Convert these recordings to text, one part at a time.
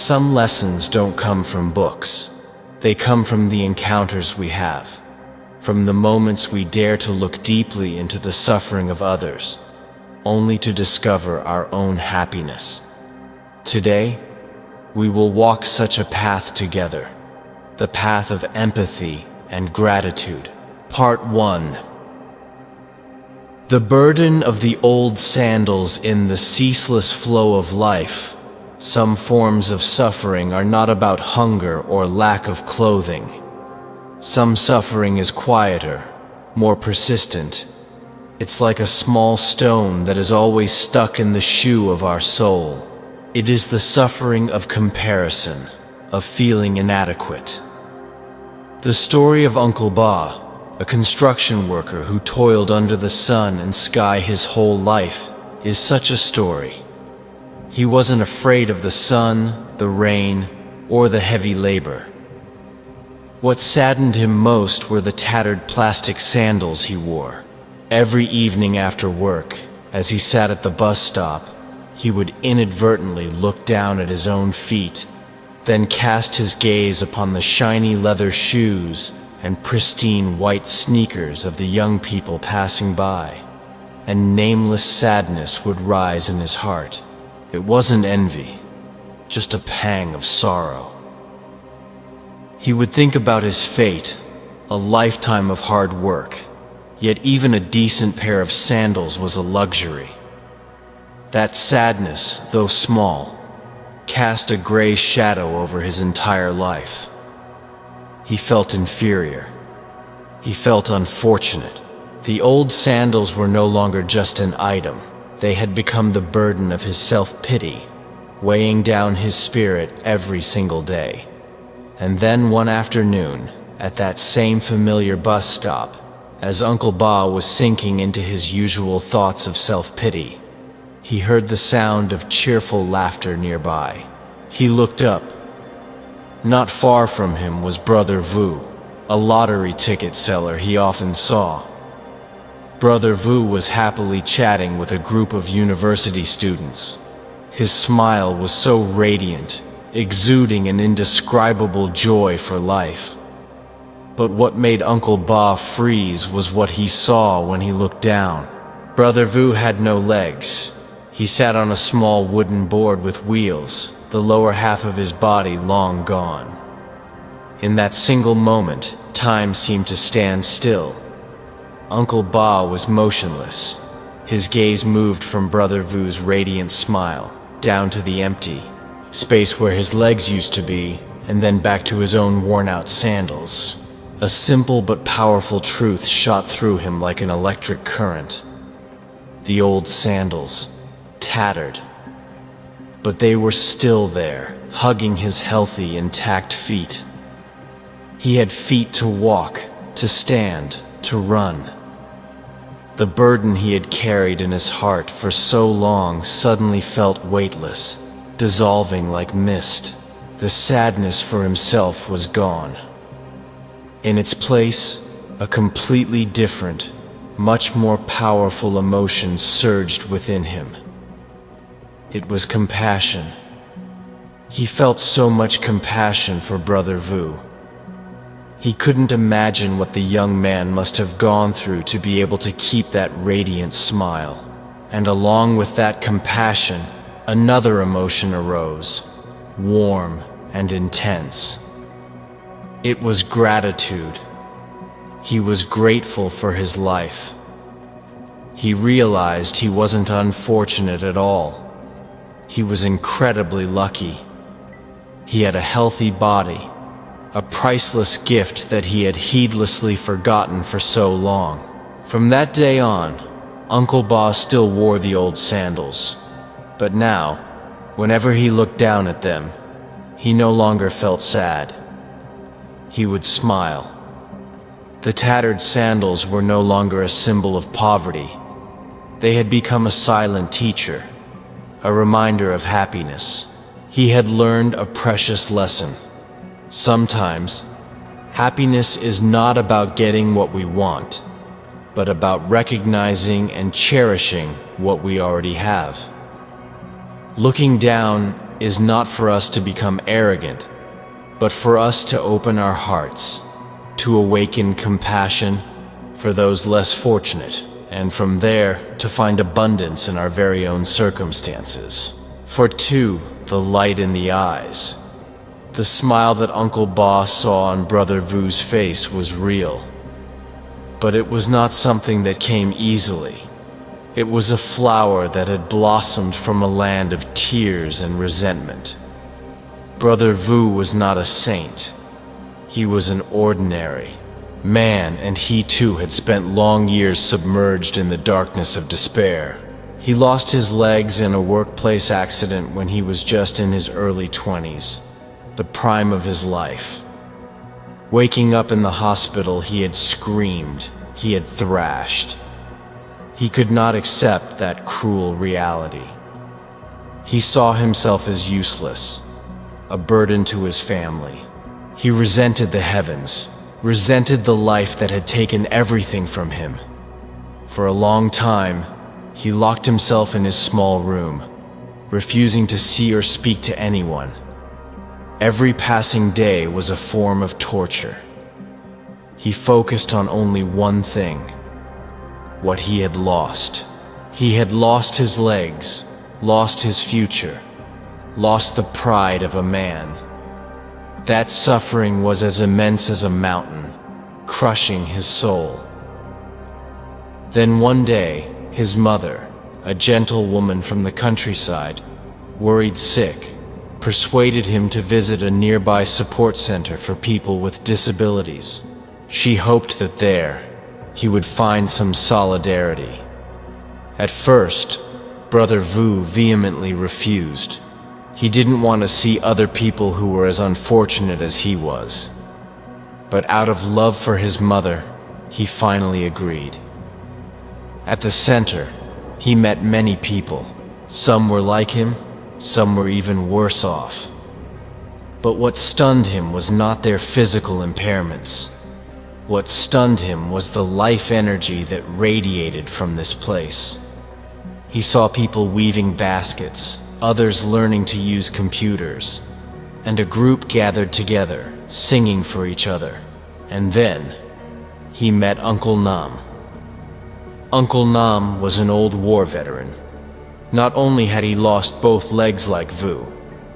Some lessons don't come from books. They come from the encounters we have, from the moments we dare to look deeply into the suffering of others, only to discover our own happiness. Today, we will walk such a path together, the path of empathy and gratitude. Part 1. The burden of the old sandals in the ceaseless flow of life. Some forms of suffering are not about hunger or lack of clothing. Some suffering is quieter, more persistent. It's like a small stone that is always stuck in the shoe of our soul. It is the suffering of comparison, of feeling inadequate. The story of Uncle Ba, a construction worker who toiled under the sun and sky his whole life, is such a story. He wasn't afraid of the sun, the rain, or the heavy labor. What saddened him most were the tattered plastic sandals he wore. Every evening after work, as he sat at the bus stop, he would inadvertently look down at his own feet, then cast his gaze upon the shiny leather shoes and pristine white sneakers of the young people passing by, and nameless sadness would rise in his heart. It wasn't envy, just a pang of sorrow. He would think about his fate, a lifetime of hard work, yet even a decent pair of sandals was a luxury. That sadness, though small, cast a gray shadow over his entire life. He felt inferior. He felt unfortunate. The old sandals were no longer just an item. They had become the burden of his self-pity, weighing down his spirit every single day. And then one afternoon, at that same familiar bus stop, as Uncle Ba was sinking into his usual thoughts of self-pity, he heard the sound of cheerful laughter nearby. He looked up. Not far from him was Brother Vu, a lottery ticket seller he often saw. Brother Vu was happily chatting with a group of university students. His smile was so radiant, exuding an indescribable joy for life. But what made Uncle Ba freeze was what he saw when he looked down. Brother Vu had no legs. He sat on a small wooden board with wheels, the lower half of his body long gone. In that single moment, time seemed to stand still. Uncle Ba was motionless. His gaze moved from Brother Vu's radiant smile, down to the empty space where his legs used to be, and then back to his own worn-out sandals. A simple but powerful truth shot through him like an electric current. The old sandals, tattered. But they were still there, hugging his healthy, intact feet. He had feet to walk, to stand, to run. The burden he had carried in his heart for so long suddenly felt weightless, dissolving like mist. The sadness for himself was gone. In its place, a completely different, much more powerful emotion surged within him. It was compassion. He felt so much compassion for Brother Vu. He couldn't imagine what the young man must have gone through to be able to keep that radiant smile. And along with that compassion, another emotion arose, warm and intense. It was gratitude. He was grateful for his life. He realized he wasn't unfortunate at all. He was incredibly lucky. He had a healthy body, a priceless gift that he had heedlessly forgotten for so long. From that day on, Uncle Ba still wore the old sandals. But now, whenever he looked down at them, he no longer felt sad. He would smile. The tattered sandals were no longer a symbol of poverty. They had become a silent teacher, a reminder of happiness. He had learned a precious lesson. Sometimes, happiness is not about getting what we want, but about recognizing and cherishing what we already have. Looking down is not for us to become arrogant, but for us to open our hearts, to awaken compassion for those less fortunate, and from there to find abundance in our very own circumstances. For two, the light in the eyes. The smile that Uncle Ba saw on Brother Vu's face was real. But it was not something that came easily. It was a flower that had blossomed from a land of tears and resentment. Brother Vu was not a saint. He was an ordinary man, and he too had spent long years submerged in the darkness of despair. He lost his legs in a workplace accident when he was just in his early 20s, the prime of his life. Waking up in the hospital, he had screamed, he had thrashed. He could not accept that cruel reality. He saw himself as useless, a burden to his family. He resented the heavens, resented the life that had taken everything from him. For a long time, he locked himself in his small room, refusing to see or speak to anyone. Every passing day was a form of torture. He focused on only one thing: what he had lost. He had lost his legs, lost his future, lost the pride of a man. That suffering was as immense as a mountain, crushing his soul. Then one day, his mother, a gentle woman from the countryside, worried sick, persuaded him to visit a nearby support center for people with disabilities. She hoped that there, he would find some solidarity. At first, Brother Vu vehemently refused. He didn't want to see other people who were as unfortunate as he was. But out of love for his mother, he finally agreed. At the center, he met many people. Some were like him, some were even worse off. But what stunned him was not their physical impairments. What stunned him was the life energy that radiated from this place. He saw people weaving baskets, others learning to use computers, and a group gathered together, singing for each other. And then, he met Uncle Nam. Uncle Nam was an old war veteran. Not only had he lost both legs like Vu,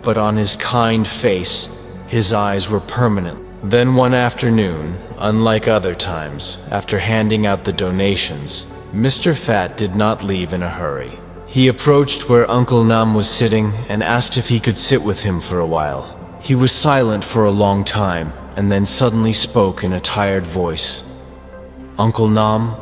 but on his kind face, his eyes were permanent. Then one afternoon, unlike other times, after handing out the donations, Mr. Fat did not leave in a hurry. He approached where Uncle Nam was sitting and asked if he could sit with him for a while. He was silent for a long time, and then suddenly spoke in a tired voice. "Uncle Nam,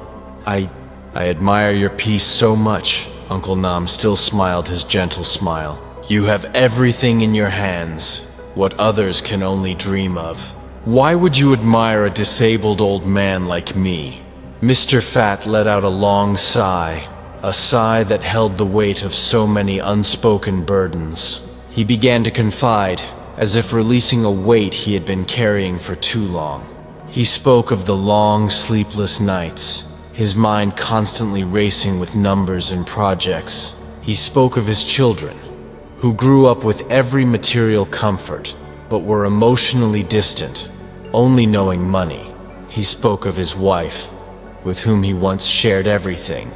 I admire your peace so much." Uncle Nam still smiled his gentle smile. "You have everything in your hands, what others can only dream of. Why would you admire a disabled old man like me?" Mr. Fat let out a long sigh, a sigh that held the weight of so many unspoken burdens. He began to confide, as if releasing a weight he had been carrying for too long. He spoke of the long, sleepless nights, his mind constantly racing with numbers and projects. He spoke of his children, who grew up with every material comfort, but were emotionally distant, only knowing money. He spoke of his wife, with whom he once shared everything,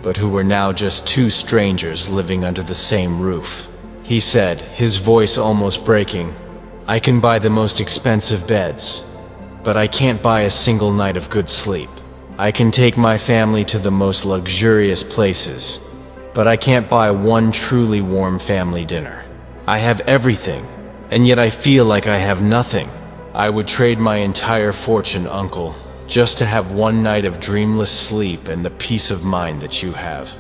but who were now just two strangers living under the same roof. He said, his voice almost breaking, "I can buy the most expensive beds, but I can't buy a single night of good sleep. I can take my family to the most luxurious places, but I can't buy one truly warm family dinner. I have everything, and yet I feel like I have nothing. I would trade my entire fortune, Uncle, just to have one night of dreamless sleep and the peace of mind that you have."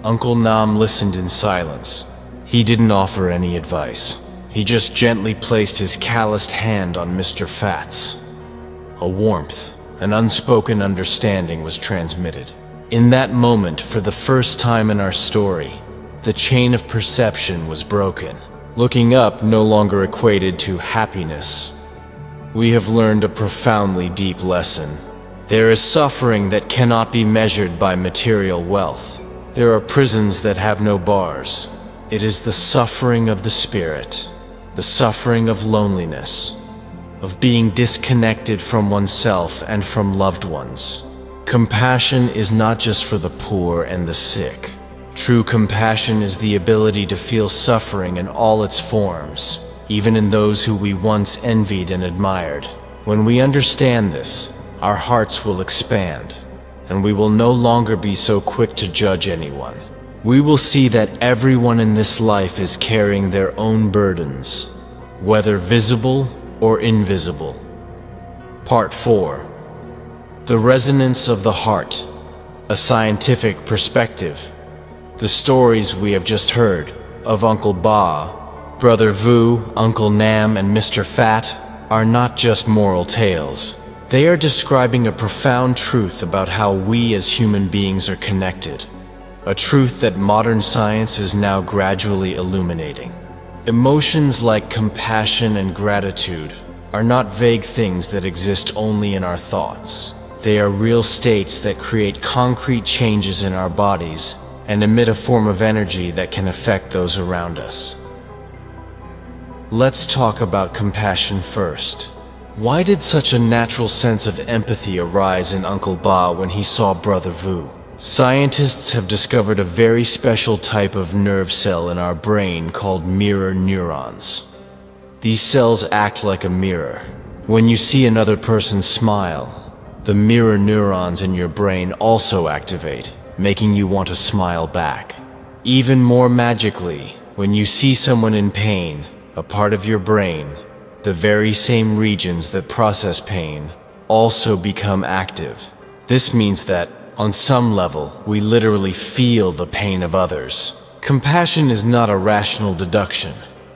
Uncle Nam listened in silence. He didn't offer any advice. He just gently placed his calloused hand on Mr. Fat's. A warmth, an unspoken understanding was transmitted. In that moment, for the first time in our story, the chain of perception was broken. Looking up no longer equated to happiness. We have learned a profoundly deep lesson. There is suffering that cannot be measured by material wealth. There are prisons that have no bars. It is the suffering of the spirit, the suffering of loneliness, of being disconnected from oneself and from loved ones. Compassion is not just for the poor and the sick. True compassion is the ability to feel suffering in all its forms, even in those who we once envied and admired. When we understand this, our hearts will expand, and we will no longer be so quick to judge anyone. We will see that everyone in this life is carrying their own burdens, whether visible or invisible. Part 4. The resonance of the heart, a scientific perspective. The stories we have just heard of Uncle Ba, Brother Vu, Uncle Nam, and Mr. Fat are not just moral tales. They are describing a profound truth about how we as human beings are connected. A truth that modern science is now gradually illuminating. Emotions like compassion and gratitude are not vague things that exist only in our thoughts. They are real states that create concrete changes in our bodies and emit a form of energy that can affect those around us. Let's talk about compassion first. Why did such a natural sense of empathy arise in Uncle Ba when he saw Brother Vu? Scientists have discovered a very special type of nerve cell in our brain called mirror neurons. These cells act like a mirror. When you see another person smile, the mirror neurons in your brain also activate, making you want to smile back. Even more magically, when you see someone in pain, a part of your brain, the very same regions that process pain, also become active. This means that, on some level, we literally feel the pain of others. Compassion is not a rational deduction.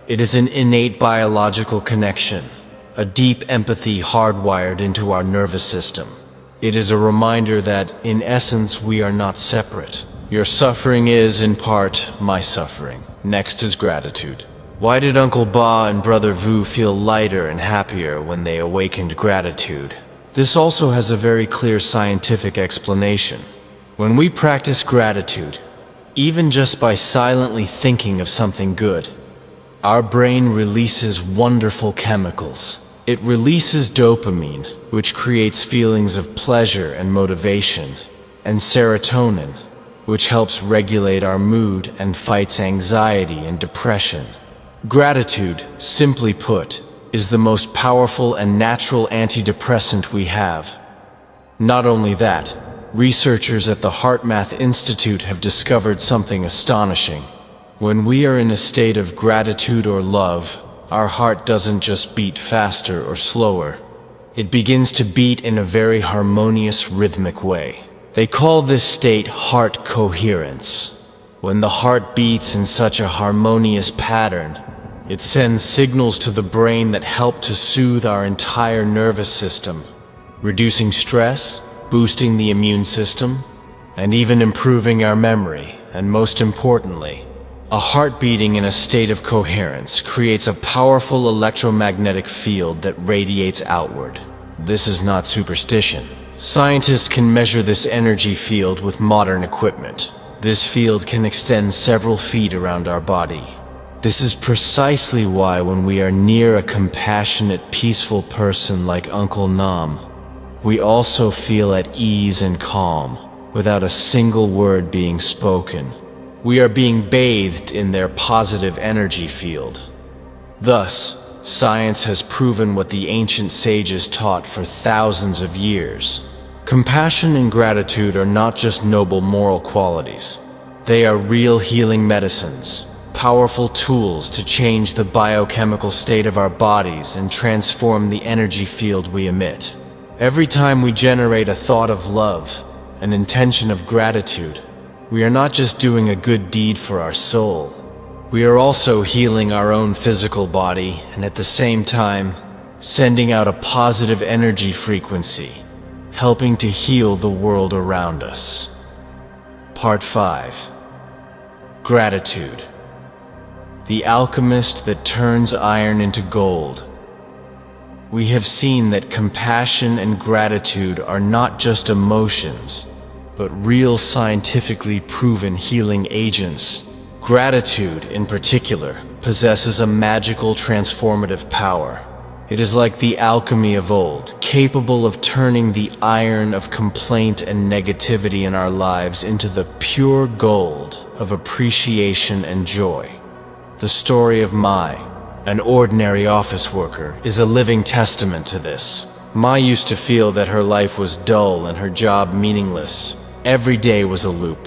It is an innate biological connection, a deep empathy hardwired into our nervous system. It is a reminder that, in essence, we are not separate. Your suffering is, in part, my suffering. Next is gratitude. Why did Uncle Ba and Brother Vu feel lighter and happier when they awakened gratitude? This also has a very clear scientific explanation. When we practice gratitude, even just by silently thinking of something good, our brain releases wonderful chemicals. It releases dopamine, which creates feelings of pleasure and motivation, and serotonin, which helps regulate our mood and fights anxiety and depression. Gratitude, simply put, is the most powerful and natural antidepressant we have. Not only that, researchers at the HeartMath Institute have discovered something astonishing. When we are in a state of gratitude or love, our heart doesn't just beat faster or slower. It begins to beat in a very harmonious, rhythmic way. They call this state heart coherence. When the heart beats in such a harmonious pattern, it sends signals to the brain that help to soothe our entire nervous system, reducing stress, boosting the immune system, and even improving our memory. And most importantly, a heart beating in a state of coherence creates a powerful electromagnetic field that radiates outward. This is not superstition. Scientists can measure this energy field with modern equipment. This field can extend several feet around our body. This is precisely why when we are near a compassionate, peaceful person like Uncle Nam, we also feel at ease and calm, without a single word being spoken. We are being bathed in their positive energy field. Thus, science has proven what the ancient sages taught for thousands of years. Compassion and gratitude are not just noble moral qualities. They are real healing medicines, powerful tools to change the biochemical state of our bodies and transform the energy field we emit. Every time we generate a thought of love, an intention of gratitude, we are not just doing a good deed for our soul. We are also healing our own physical body and at the same time, sending out a positive energy frequency, helping to heal the world around us. Part 5. Gratitude. The alchemist that turns iron into gold. We have seen that compassion and gratitude are not just emotions, but real scientifically proven healing agents, Gratitude, in particular, possesses a magical transformative power. It is like the alchemy of old, capable of turning the iron of complaint and negativity in our lives into the pure gold of appreciation and joy. The story of Mai, an ordinary office worker, is a living testament to this. Mai used to feel that her life was dull and her job meaningless. Every day was a loop.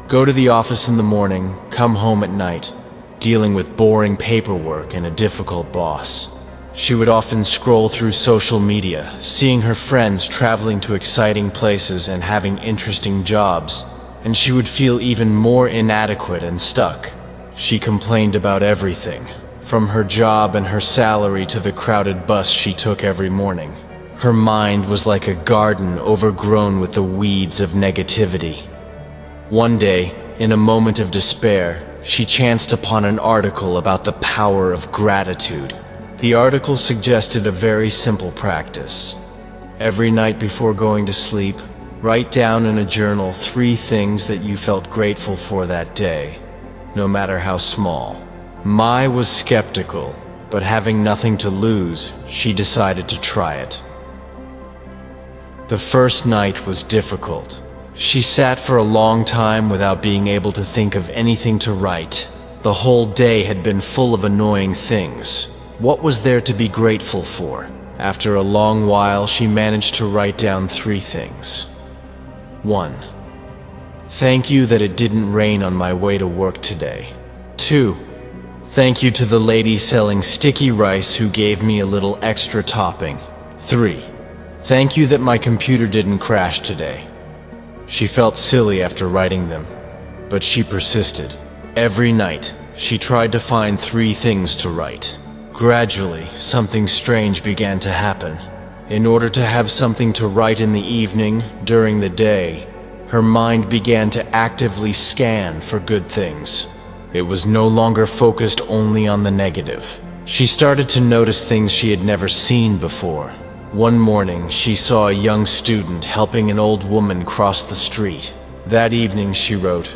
Go to the office in the morning, come home at night, dealing with boring paperwork and a difficult boss. She would often scroll through social media, seeing her friends traveling to exciting places and having interesting jobs, and she would feel even more inadequate and stuck. She complained about everything, from her job and her salary to the crowded bus she took every morning. Her mind was like a garden overgrown with the weeds of negativity. One day, in a moment of despair, she chanced upon an article about the power of gratitude. The article suggested a very simple practice. Every night before going to sleep, write down in a journal 3 things that you felt grateful for that day, no matter how small. Mai was skeptical, but having nothing to lose, she decided to try it. The first night was difficult. She sat for a long time without being able to think of anything to write. The whole day had been full of annoying things. What was there to be grateful for? After a long while, she managed to write down 3 things. 1. Thank you that it didn't rain on my way to work today. 2. Thank you to the lady selling sticky rice who gave me a little extra topping. 3. Thank you that my computer didn't crash today. She felt silly after writing them, but she persisted. Every night, she tried to find 3 things to write. Gradually, something strange began to happen. In order to have something to write in the evening, during the day, her mind began to actively scan for good things. It was no longer focused only on the negative. She started to notice things she had never seen before. One morning, she saw a young student helping an old woman cross the street. That evening, she wrote,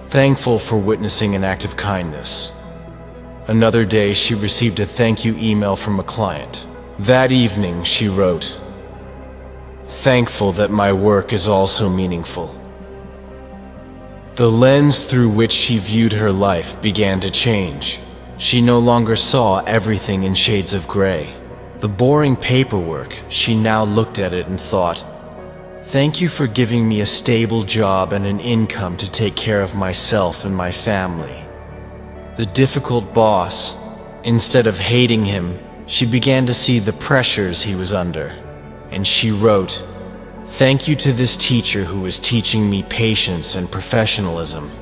"Thankful for witnessing an act of kindness." Another day, she received a thank you email from a client. That evening, she wrote, "Thankful that my work is also meaningful." The lens through which she viewed her life began to change. She no longer saw everything in shades of gray. The boring paperwork, she now looked at it and thought, "Thank you for giving me a stable job and an income to take care of myself and my family." The difficult boss, instead of hating him, she began to see the pressures he was under. And she wrote, "Thank you to this teacher who is teaching me patience and professionalism."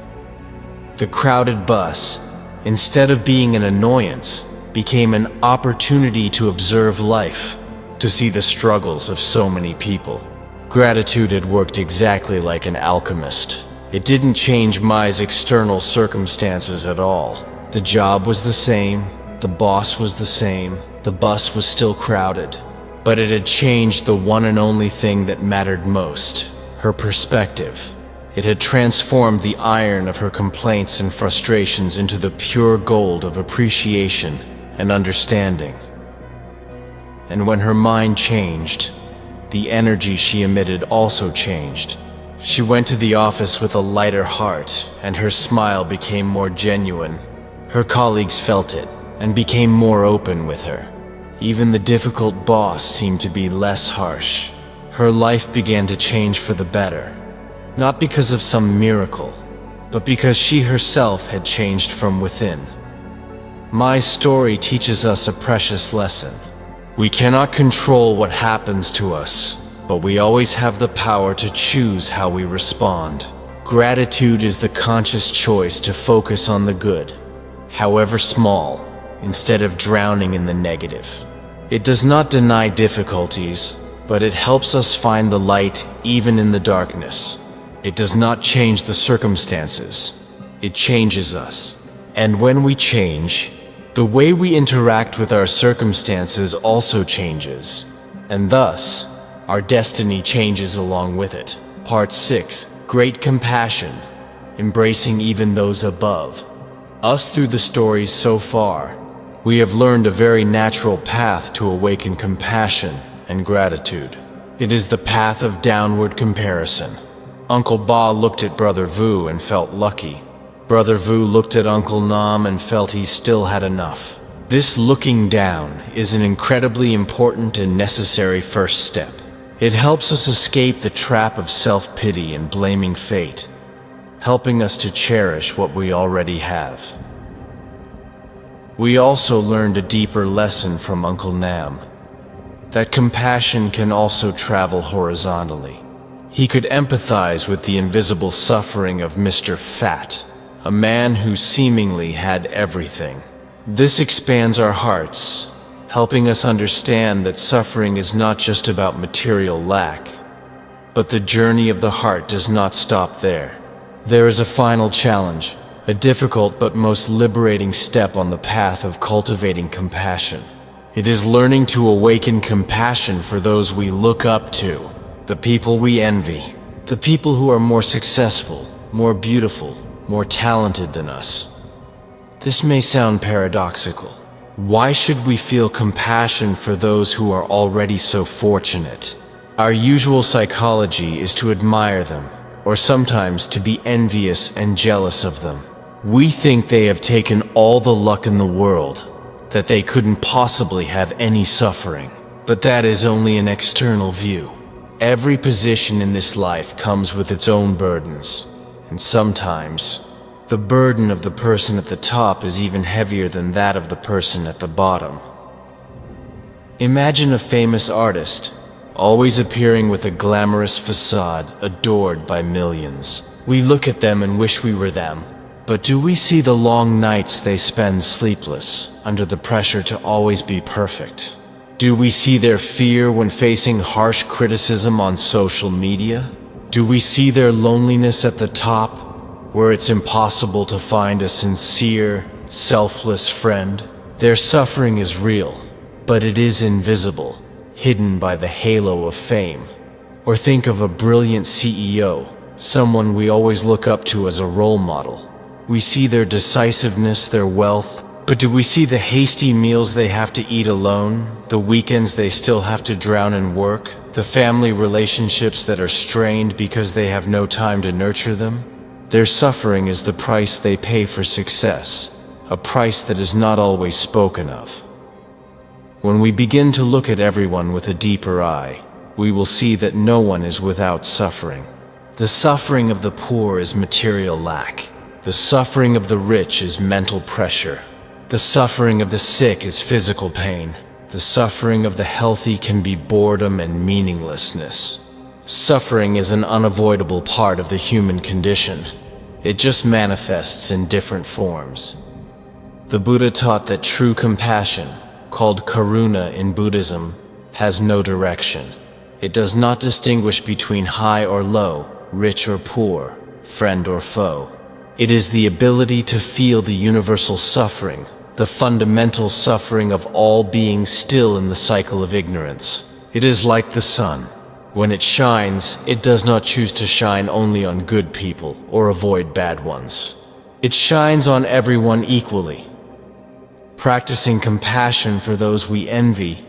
The crowded bus, instead of being an annoyance, became an opportunity to observe life, to see the struggles of so many people. Gratitude had worked exactly like an alchemist. It didn't change Mai's external circumstances at all. The job was the same, the boss was the same, the bus was still crowded. But it had changed the one and only thing that mattered most, her perspective. It had transformed the iron of her complaints and frustrations into the pure gold of appreciation and understanding. And when her mind changed, the energy she emitted also changed. She went to the office with a lighter heart, and her smile became more genuine. Her colleagues felt it, and became more open with her. Even the difficult boss seemed to be less harsh. Her life began to change for the better, not because of some miracle, but because she herself had changed from within. My story teaches us a precious lesson. We cannot control what happens to us, but we always have the power to choose how we respond. Gratitude is the conscious choice to focus on the good, however small, instead of drowning in the negative. It does not deny difficulties, but it helps us find the light even in the darkness. It does not change the circumstances, it changes us. And when we change, the way we interact with our circumstances also changes, and thus, our destiny changes along with it. Part 6. Great Compassion. Embracing even those above. Us through the stories so far, we have learned a very natural path to awaken compassion and gratitude. It is the path of downward comparison. Uncle Ba looked at Brother Vu and felt lucky. Brother Vu looked at Uncle Nam and felt he still had enough. This looking down is an incredibly important and necessary first step. It helps us escape the trap of self-pity and blaming fate, helping us to cherish what we already have. We also learned a deeper lesson from Uncle Nam, that compassion can also travel horizontally. He could empathize with the invisible suffering of Mr. Fat, a man who seemingly had everything. This expands our hearts, helping us understand that suffering is not just about material lack, but the journey of the heart does not stop there. There is a final challenge, a difficult but most liberating step on the path of cultivating compassion. It is learning to awaken compassion for those we look up to, the people we envy, the people who are more successful, more beautiful, more talented than us. This may sound paradoxical. Why should we feel compassion for those who are already so fortunate? Our usual psychology is to admire them, or sometimes to be envious and jealous of them. We think they have taken all the luck in the world, that they couldn't possibly have any suffering. But that is only an external view. Every position in this life comes with its own burdens, and sometimes the burden of the person at the top is even heavier than that of the person at the bottom. Imagine a famous artist, always appearing with a glamorous facade, adored by millions. We look at them and wish we were them. But do we see the long nights they spend sleepless, under the pressure to always be perfect? Do we see their fear when facing harsh criticism on social media? Do we see their loneliness at the top, where it's impossible to find a sincere, selfless friend? Their suffering is real, but it is invisible, hidden by the halo of fame. Or think of a brilliant CEO, someone we always look up to as a role model. We see their decisiveness, their wealth, but do we see the hasty meals they have to eat alone, the weekends they still have to drown in work, the family relationships that are strained because they have no time to nurture them? Their suffering is the price they pay for success, a price that is not always spoken of. When we begin to look at everyone with a deeper eye, we will see that no one is without suffering. The suffering of the poor is material lack. The suffering of the rich is mental pressure. The suffering of the sick is physical pain. The suffering of the healthy can be boredom and meaninglessness. Suffering is an unavoidable part of the human condition. It just manifests in different forms. The Buddha taught that true compassion, called karuna in Buddhism, has no direction. It does not distinguish between high or low, rich or poor, friend or foe. It is the ability to feel the universal suffering, the fundamental suffering of all beings still in the cycle of ignorance. It is like the sun. When it shines, it does not choose to shine only on good people or avoid bad ones. It shines on everyone equally. Practicing compassion for those we envy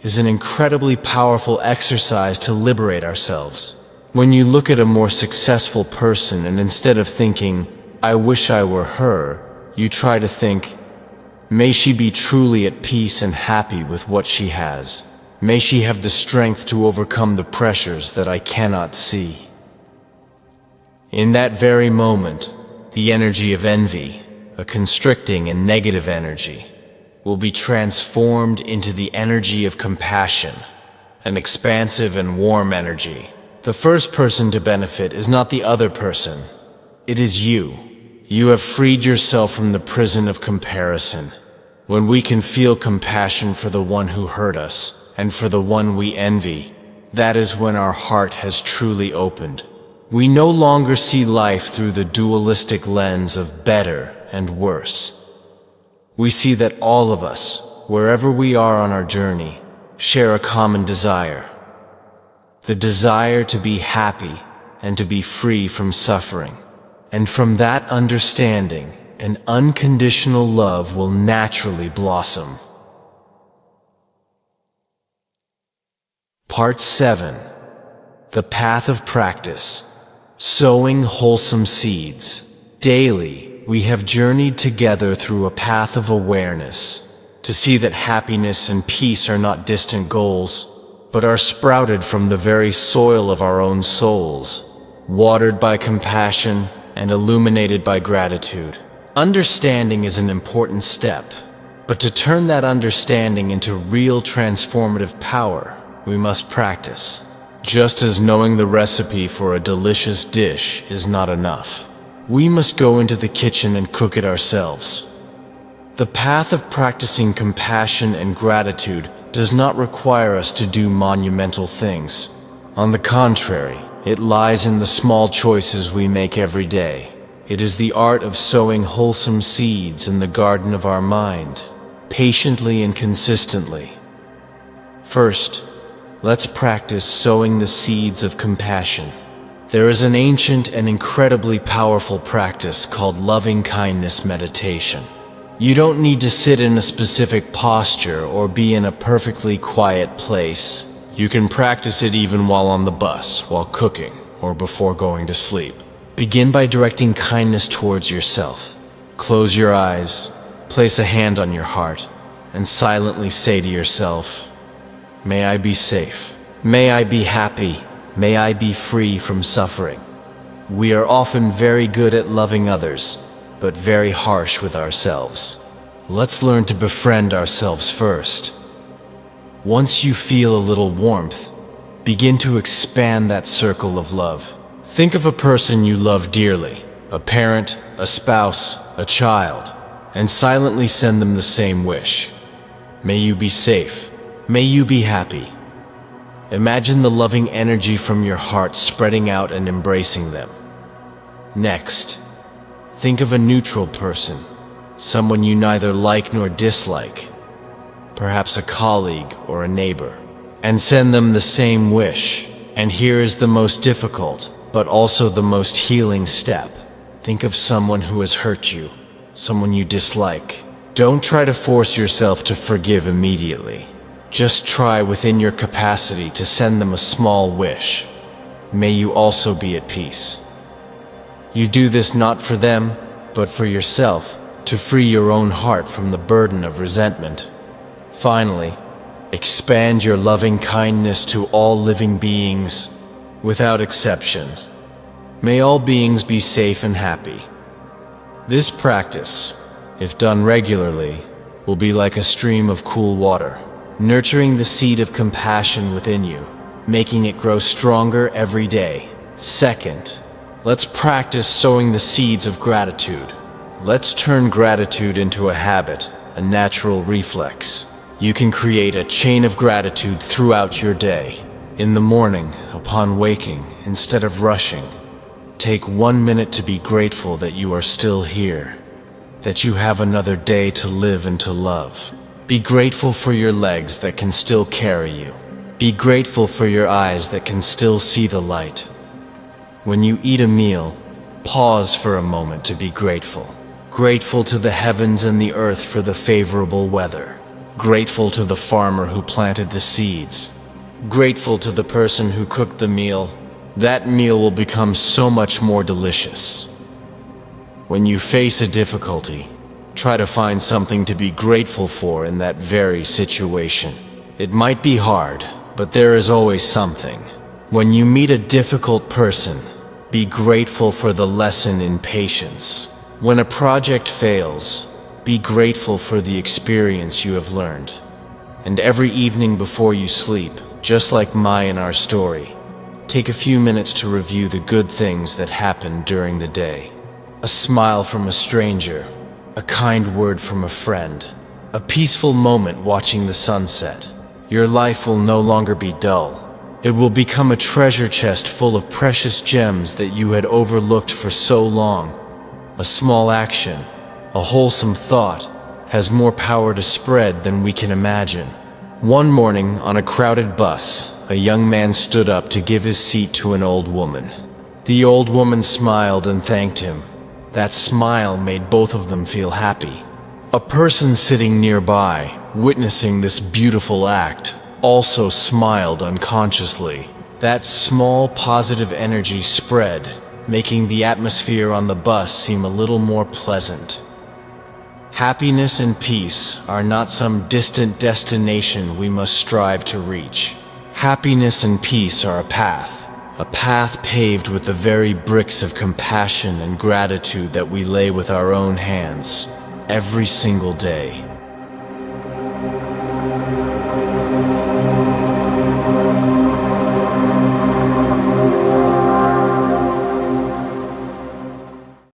is an incredibly powerful exercise to liberate ourselves. When you look at a more successful person and instead of thinking, "I wish I were her," you try to think, "May she be truly at peace and happy with what she has. May she have the strength to overcome the pressures that I cannot see." In that very moment, the energy of envy, a constricting and negative energy, will be transformed into the energy of compassion, an expansive and warm energy. The first person to benefit is not the other person. It is you. You have freed yourself from the prison of comparison. When we can feel compassion for the one who hurt us, and for the one we envy, that is when our heart has truly opened. We no longer see life through the dualistic lens of better and worse. We see that all of us, wherever we are on our journey, share a common desire. The desire to be happy and to be free from suffering. And from that understanding, and unconditional love will naturally blossom. Part 7. The Path of Practice. Sowing wholesome seeds. Daily, we have journeyed together through a path of awareness to see that happiness and peace are not distant goals, but are sprouted from the very soil of our own souls, watered by compassion and illuminated by gratitude. Understanding is an important step, but to turn that understanding into real transformative power, we must practice. Just as knowing the recipe for a delicious dish is not enough, we must go into the kitchen and cook it ourselves. The path of practicing compassion and gratitude does not require us to do monumental things. On the contrary, it lies in the small choices we make every day. It is the art of sowing wholesome seeds in the garden of our mind, patiently and consistently. First, let's practice sowing the seeds of compassion. There is an ancient and incredibly powerful practice called loving-kindness meditation. You don't need to sit in a specific posture or be in a perfectly quiet place. You can practice it even while on the bus, while cooking, or before going to sleep. Begin by directing kindness towards yourself. Close your eyes, place a hand on your heart, and silently say to yourself, "May I be safe. May I be happy. May I be free from suffering." We are often very good at loving others, but very harsh with ourselves. Let's learn to befriend ourselves first. Once you feel a little warmth, begin to expand that circle of love. Think of a person you love dearly, a parent, a spouse, a child, and silently send them the same wish. May you be safe. May you be happy. Imagine the loving energy from your heart spreading out and embracing them. Next, think of a neutral person, someone you neither like nor dislike, perhaps a colleague or a neighbor, and send them the same wish. And here is the most difficult, but also the most healing step. Think of someone who has hurt you, someone you dislike. Don't try to force yourself to forgive immediately. Just try within your capacity to send them a small wish. May you also be at peace. You do this not for them, but for yourself, to free your own heart from the burden of resentment. Finally, expand your loving kindness to all living beings, without exception. May all beings be safe and happy. This practice, if done regularly, will be like a stream of cool water, nurturing the seed of compassion within you, making it grow stronger every day. Second, let's practice sowing the seeds of gratitude. Let's turn gratitude into a habit, a natural reflex. You can create a chain of gratitude throughout your day. In the morning, upon waking, instead of rushing, take 1 minute to be grateful that you are still here, that you have another day to live and to love. Be grateful for your legs that can still carry you. Be grateful for your eyes that can still see the light. When you eat a meal, pause for a moment to be grateful. Grateful to the heavens and the earth for the favorable weather. Grateful to the farmer who planted the seeds. Grateful to the person who cooked the meal. That meal will become so much more delicious. When you face a difficulty, try to find something to be grateful for in that very situation. It might be hard, but there is always something. When you meet a difficult person, be grateful for the lesson in patience. When a project fails, be grateful for the experience you have learned. And every evening before you sleep, just like Mai in our story, take a few minutes to review the good things that happened during the day. A smile from a stranger, a kind word from a friend, a peaceful moment watching the sunset. Your life will no longer be dull. It will become a treasure chest full of precious gems that you had overlooked for so long. A small action, a wholesome thought, has more power to spread than we can imagine. One morning, on a crowded bus, a young man stood up to give his seat to an old woman. The old woman smiled and thanked him. That smile made both of them feel happy. A person sitting nearby, witnessing this beautiful act, also smiled unconsciously. That small positive energy spread, making the atmosphere on the bus seem a little more pleasant. Happiness and peace are not some distant destination we must strive to reach. Happiness and peace are a path paved with the very bricks of compassion and gratitude that we lay with our own hands every single day.